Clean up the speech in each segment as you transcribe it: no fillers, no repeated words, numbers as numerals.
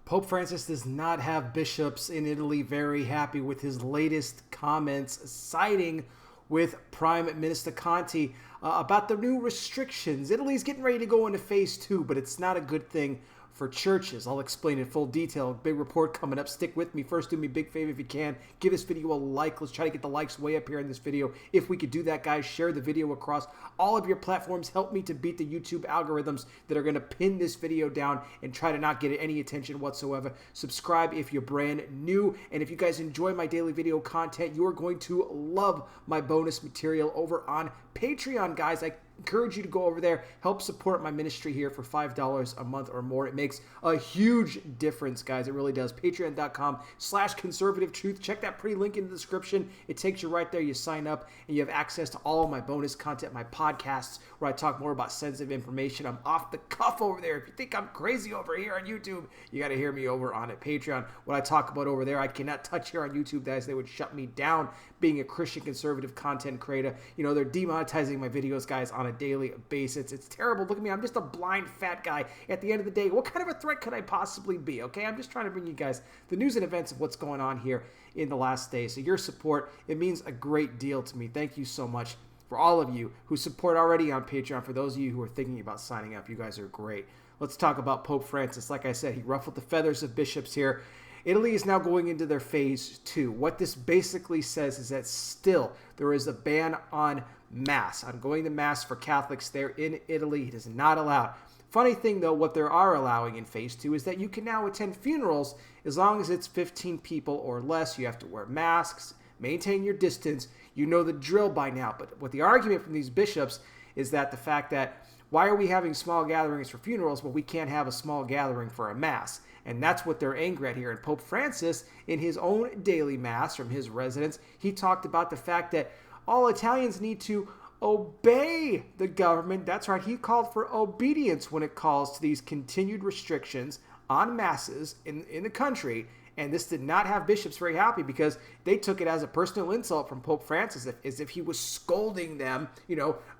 Pope Francis does not have bishops in Italy very happy with his latest comments, siding with Prime Minister Conte about the new restrictions. Italy's getting ready to go into phase 2, but it's not a good thing for churches. I'll explain in full detail. Big report coming up. Stick with me. First, do me a big favor if you can. Give this video a like. Let's try to get the likes way up here in this video. If we could do that, guys, share the video across all of your platforms. Help me to beat the YouTube algorithms that are going to pin this video down and try to not get any attention whatsoever. Subscribe if you're brand new. And if you guys enjoy my daily video content, you are going to love my bonus material over on Patreon, guys. I encourage you to go over there, help support my ministry here for $5 a month or more. It makes a huge difference, guys. It really does. Patreon.com/conservative truth. Check that pretty link in the description. It takes you right there. You sign up and you have access to all of my bonus content, my podcasts, where I talk more about sensitive information. I'm off the cuff over there. If you think I'm crazy over here on YouTube, you got to hear me over on Patreon. What I talk about over there, I cannot touch here on YouTube, guys. They would shut me down being a Christian conservative content creator. You know, they're demonetizing my videos, guys, on a daily basis. It's terrible. Look at me. I'm just a blind fat guy. At the end of the day, what kind of a threat could I possibly be? Okay, I'm just trying to bring you guys the news and events of what's going on here in the last day. So your support, it means a great deal to me. Thank you so much for all of you who support already on Patreon. For those of you who are thinking about signing up, you guys are great. Let's talk about Pope Francis. Like I said, he ruffled the feathers of bishops here. Italy is now going into their phase 2. What this basically says is that still there is a ban on Mass, on going to Mass for Catholics there in Italy. It is not allowed. Funny thing, though, what they are allowing in phase 2 is that you can now attend funerals as long as it's 15 people or less. You have to wear masks, maintain your distance. You know the drill by now. But what the argument from these bishops is that the fact that why are we having small gatherings for funerals, but we can't have a small gathering for a Mass? And that's what they're angry at here. And Pope Francis, in his own daily Mass from his residence, he talked about the fact that all Italians need to obey the government. That's right. He called for obedience when it calls to these continued restrictions on Masses in the country. And this did not have bishops very happy because they took it as a personal insult from Pope Francis, as if he was scolding them,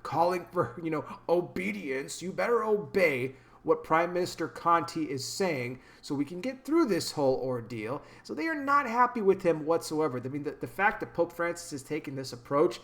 calling for, obedience. You better obey what Prime Minister Conte is saying so we can get through this whole ordeal. So they are not happy with him whatsoever. I mean, the fact that Pope Francis has taken this approach,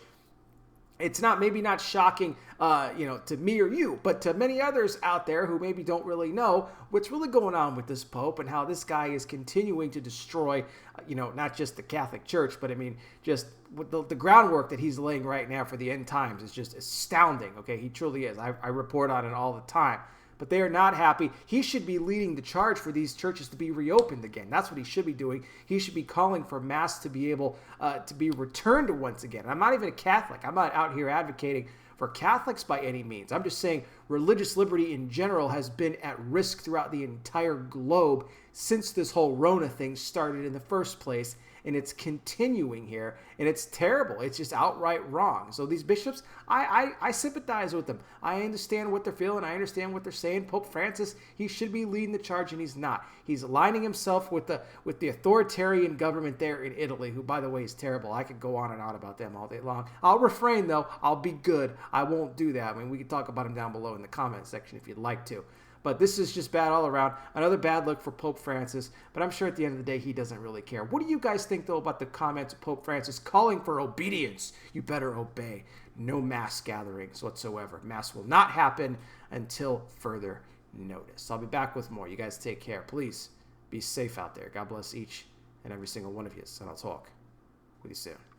it's maybe not shocking, to me or you, but to many others out there who maybe don't really know what's really going on with this Pope and how this guy is continuing to destroy, not just the Catholic Church, but I mean, just the groundwork that he's laying right now for the end times is just astounding. Okay, he truly is. I report on it all the time. But they are not happy. He should be leading the charge for these churches to be reopened again. That's what he should be doing. He should be calling for Mass to be able to be returned once again. I'm not even a Catholic. I'm not out here advocating for Catholics by any means. I'm just saying religious liberty in general has been at risk throughout the entire globe since this whole Rona thing started in the first place. And it's continuing here, and it's terrible. It's just outright wrong. So these bishops, I sympathize with them. I understand what they're feeling. I understand what they're saying. Pope Francis, he should be leading the charge, and he's not. He's aligning himself with the authoritarian government there in Italy, who, by the way, is terrible. I could go on and on about them all day long. I'll refrain, though. I'll be good. I won't do that. I mean, we can talk about them down below in the comment section if you'd like to. But this is just bad all around. Another bad look for Pope Francis. But I'm sure at the end of the day, he doesn't really care. What do you guys think, though, about the comments of Pope Francis calling for obedience? You better obey. No Mass gatherings whatsoever. Mass will not happen until further notice. I'll be back with more. You guys take care. Please be safe out there. God bless each and every single one of you. And I'll talk with you soon.